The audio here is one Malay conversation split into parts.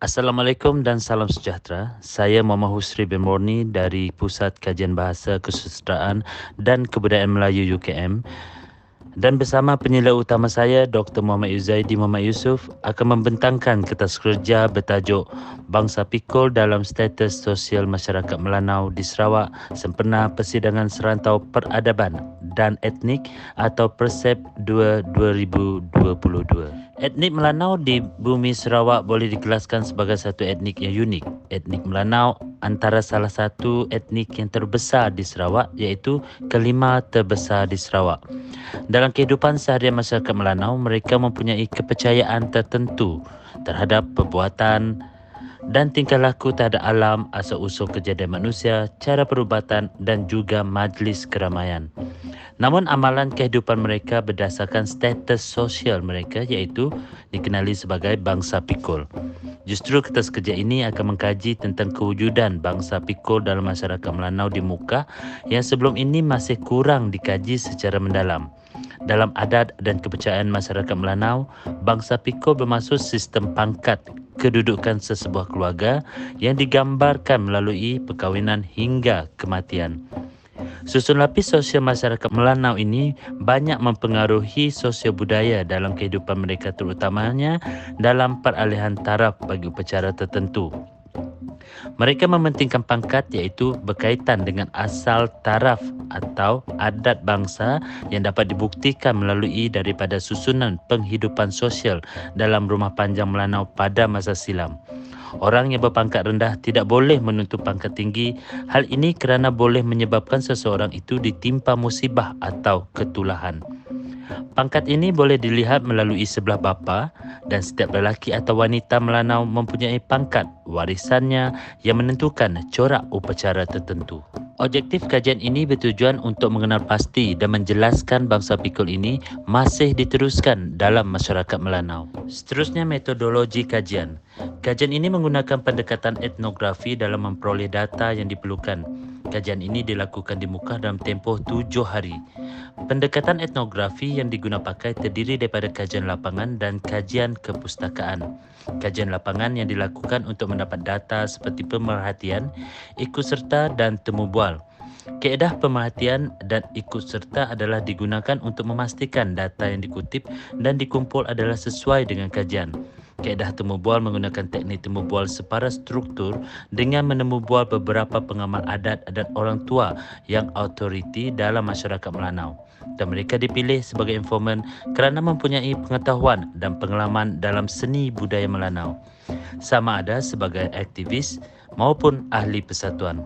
Assalamualaikum dan salam sejahtera. Saya Muhammad Husri bin Morni dari Pusat Kajian Bahasa Kesusastraan dan Kebudayaan Melayu UKM, dan bersama penyela utama saya Dr. Muhammad Yuzaidi Muhammad Yusof akan membentangkan kertas kerja bertajuk Bangsa Pikul dalam Status Sosial Masyarakat Melanau di Sarawak sempena Persidangan Serantau Peradaban dan Etnik atau Persep 2 2022. Etnik Melanau di bumi Sarawak boleh dikelaskan sebagai satu etnik yang unik. Etnik Melanau antara salah satu etnik yang terbesar di Sarawak, iaitu kelima terbesar di Sarawak. Dalam kehidupan seharian masyarakat Melanau, mereka mempunyai kepercayaan tertentu terhadap perbuatan dan tingkah laku terhadap alam, asal-usul kejadian manusia, cara perubatan dan juga majlis keramaian. Namun amalan kehidupan mereka berdasarkan status sosial mereka, iaitu dikenali sebagai bangsa pikul. Justru kertas kerja ini akan mengkaji tentang kewujudan bangsa pikul dalam masyarakat Melanau di muka yang sebelum ini masih kurang dikaji secara mendalam. Dalam adat dan kepercayaan masyarakat Melanau, bangsa pikul bermaksud sistem pangkat kedudukan sesebuah keluarga yang digambarkan melalui perkahwinan hingga kematian. Susun lapis sosial masyarakat Melanau ini banyak mempengaruhi sosial budaya dalam kehidupan mereka, terutamanya dalam peralihan taraf bagi upacara tertentu. Mereka mementingkan pangkat, iaitu berkaitan dengan asal taraf atau adat bangsa yang dapat dibuktikan melalui daripada susunan penghidupan sosial dalam rumah panjang Melanau pada masa silam. Orang yang berpangkat rendah tidak boleh menuntut pangkat tinggi. Hal ini kerana boleh menyebabkan seseorang itu ditimpa musibah atau ketulahan. Pangkat ini boleh dilihat melalui sebelah bapa, dan setiap lelaki atau wanita Melanau mempunyai pangkat warisannya yang menentukan corak upacara tertentu. Objektif kajian ini bertujuan untuk mengenal pasti dan menjelaskan bangsa pikul ini masih diteruskan dalam masyarakat Melanau. Seterusnya, metodologi kajian. Kajian ini menggunakan pendekatan etnografi dalam memperoleh data yang diperlukan. Kajian ini dilakukan di muka dalam tempoh 7 hari. Pendekatan etnografi yang diguna pakai terdiri daripada kajian lapangan dan kajian kepustakaan. Kajian lapangan yang dilakukan untuk mendapat data seperti pemerhatian, ikutserta dan temu bual. Kaedah pemerhatian dan ikutserta adalah digunakan untuk memastikan data yang dikutip dan dikumpul adalah sesuai dengan kajian. Kaedah temu bual menggunakan teknik temu bual separa struktur dengan menemu bual beberapa pengamal adat dan orang tua yang autoriti dalam masyarakat Melanau, dan mereka dipilih sebagai informan kerana mempunyai pengetahuan dan pengalaman dalam seni budaya Melanau, sama ada sebagai aktivis maupun ahli persatuan.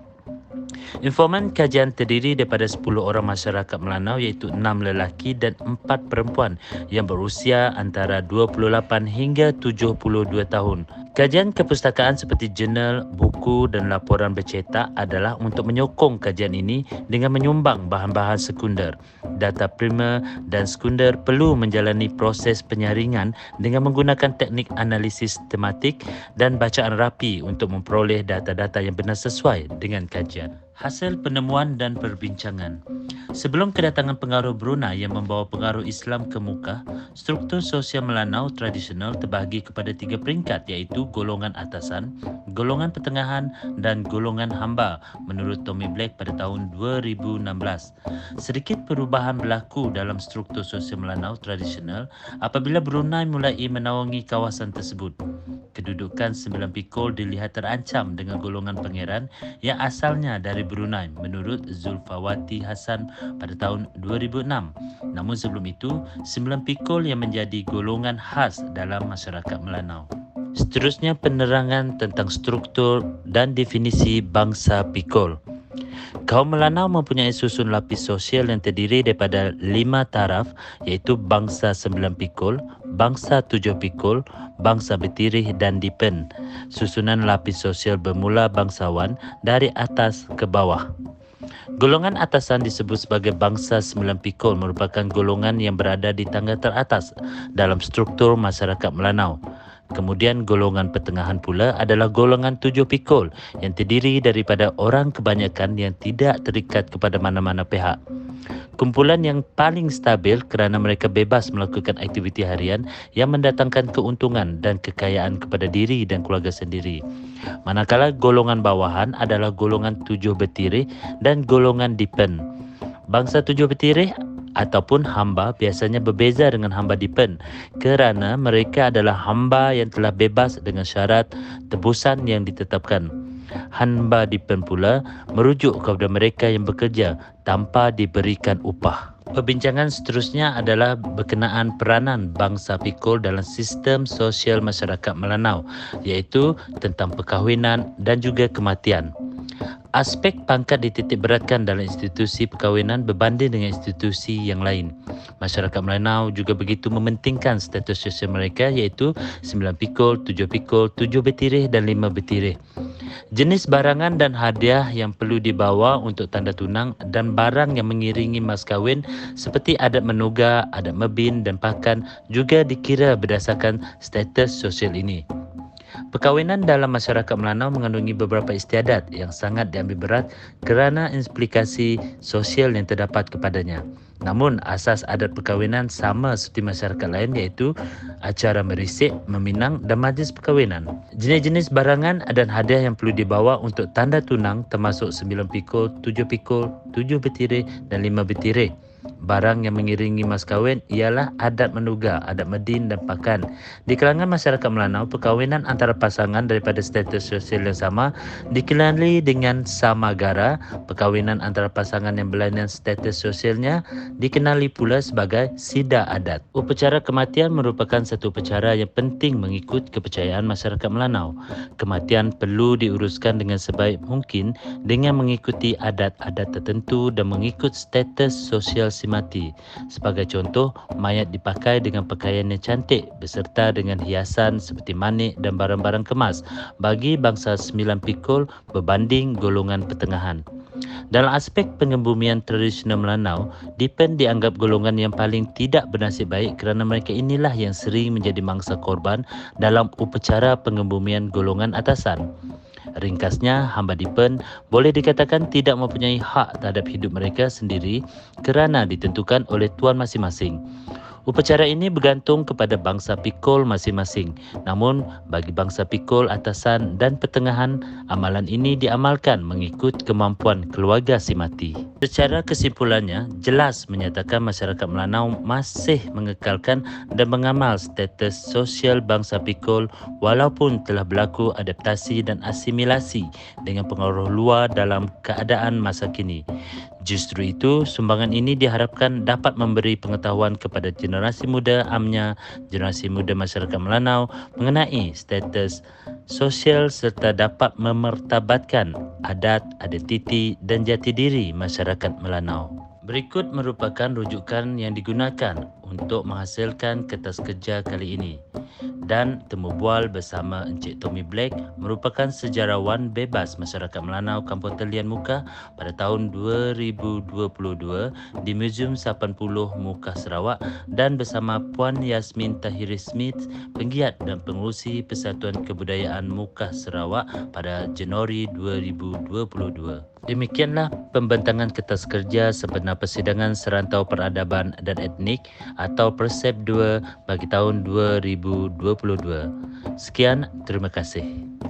Informan kajian terdiri daripada 10 orang masyarakat Melanau, iaitu 6 lelaki dan 4 perempuan yang berusia antara 28 hingga 72 tahun. Kajian kepustakaan seperti jurnal, buku dan laporan bercetak adalah untuk menyokong kajian ini dengan menyumbang bahan-bahan sekunder. Data primer dan sekunder perlu menjalani proses penyaringan dengan menggunakan teknik analisis tematik dan bacaan rapi untuk memperoleh data-data yang benar sesuai dengan kajian. Hasil penemuan dan perbincangan. Sebelum kedatangan pengaruh Brunei yang membawa pengaruh Islam ke muka, struktur sosial Melanau tradisional terbahagi kepada 3 peringkat, iaitu golongan atasan, golongan pertengahan dan golongan hamba menurut Tommy Black pada tahun 2016. Sedikit perubahan berlaku dalam struktur sosial Melanau tradisional apabila Brunei mulai menaungi kawasan tersebut. Kedudukan 9 pikul dilihat terancam dengan golongan pangeran yang asalnya dari Brunei menurut Zulfawati Hassan pada tahun 2006. Namun sebelum itu, 9 pikul yang menjadi golongan khas dalam masyarakat Melanau. Seterusnya, penerangan tentang struktur dan definisi bangsa pikul. Kaum Melanau mempunyai susun lapis sosial yang terdiri daripada 5 taraf, iaitu bangsa 9 pikul, bangsa 7 pikul, bangsa bertirih dan dipen. Susunan lapis sosial bermula bangsawan dari atas ke bawah. Golongan atasan disebut sebagai bangsa 9 pikul merupakan golongan yang berada di tangga teratas dalam struktur masyarakat Melanau. Kemudian golongan pertengahan pula adalah golongan 7 pikul yang terdiri daripada orang kebanyakan yang tidak terikat kepada mana-mana pihak. Kumpulan yang paling stabil kerana mereka bebas melakukan aktiviti harian yang mendatangkan keuntungan dan kekayaan kepada diri dan keluarga sendiri. Manakala golongan bawahan adalah golongan 7 bertirih dan golongan dipen. Bangsa 7 bertirih ataupun hamba biasanya berbeza dengan hamba dipen kerana mereka adalah hamba yang telah bebas dengan syarat tebusan yang ditetapkan. Hamba dipen pula merujuk kepada mereka yang bekerja tanpa diberikan upah. Perbincangan seterusnya adalah berkenaan peranan bangsa pikul dalam sistem sosial masyarakat Melanau, iaitu tentang perkahwinan dan juga kematian. Aspek pangkat dititik beratkan dalam institusi perkahwinan berbanding dengan institusi yang lain. Masyarakat Melanau juga begitu mementingkan status sosial mereka, iaitu 9 pikul, 7 pikul, 7 bertirih dan 5 bertirih. Jenis barangan dan hadiah yang perlu dibawa untuk tanda tunang dan barang yang mengiringi mas kahwin seperti adat menuga, adat mebin dan pakan juga dikira berdasarkan status sosial ini. Perkahwinan dalam masyarakat Melanau mengandungi beberapa istiadat yang sangat diambil berat kerana implikasi sosial yang terdapat kepadanya. Namun, asas adat perkahwinan sama seperti masyarakat lain, iaitu acara merisik, meminang dan majlis perkahwinan. Jenis-jenis barangan dan hadiah yang perlu dibawa untuk tanda tunang termasuk 9 pikul, 7 pikul, 7 bertirih dan 5 bertirih. Barang yang mengiringi mas kahwin ialah adat menuga, adat medin dan pakan. Di kalangan masyarakat Melanau, perkahwinan antara pasangan daripada status sosial yang sama dikenali dengan samagara. Perkahwinan antara pasangan yang berlainan status sosialnya dikenali pula sebagai sida adat. Upacara kematian merupakan satu upacara yang penting mengikut kepercayaan masyarakat Melanau. Kematian perlu diuruskan dengan sebaik mungkin dengan mengikuti adat-adat tertentu dan mengikut status sosial si mati. Sebagai contoh, mayat dipakai dengan pakaian yang cantik beserta dengan hiasan seperti manik dan barang-barang kemas bagi bangsa 9 pikul berbanding golongan pertengahan. Dalam aspek pengebumian tradisional Melanau, dipen dianggap golongan yang paling tidak bernasib baik kerana mereka inilah yang sering menjadi mangsa korban dalam upacara pengebumian golongan atasan. Ringkasnya, hamba dipen boleh dikatakan tidak mempunyai hak terhadap hidup mereka sendiri kerana ditentukan oleh tuan masing-masing. Upacara ini bergantung kepada bangsa pikul masing-masing. Namun, bagi bangsa pikul atasan dan pertengahan, amalan ini diamalkan mengikut kemampuan keluarga si mati. Secara kesimpulannya, jelas menyatakan masyarakat Melanau masih mengekalkan dan mengamal status sosial bangsa pikul walaupun telah berlaku adaptasi dan asimilasi dengan pengaruh luar dalam keadaan masa kini. Justru itu, sumbangan ini diharapkan dapat memberi pengetahuan kepada generasi muda AMNYA, generasi muda masyarakat Melanau mengenai status sosial serta dapat memertabatkan adat, identiti dan jati diri masyarakat Melanau. Berikut merupakan rujukan yang digunakan untuk menghasilkan kertas kerja kali ini. Dan temu bual bersama Encik Tommy Black merupakan sejarawan bebas masyarakat Melanau Kampung Telian Muka pada tahun 2022 di Museum 80 Muka Sarawak dan bersama Puan Yasmin Tahiri Smith, penggiat dan pengerusi Persatuan Kebudayaan Muka Sarawak pada Januari 2022. Demikianlah pembentangan kertas kerja sebenar Persidangan Serantau Peradaban dan Etnik atau Persep 2 bagi tahun 2022. Sekian, terima kasih.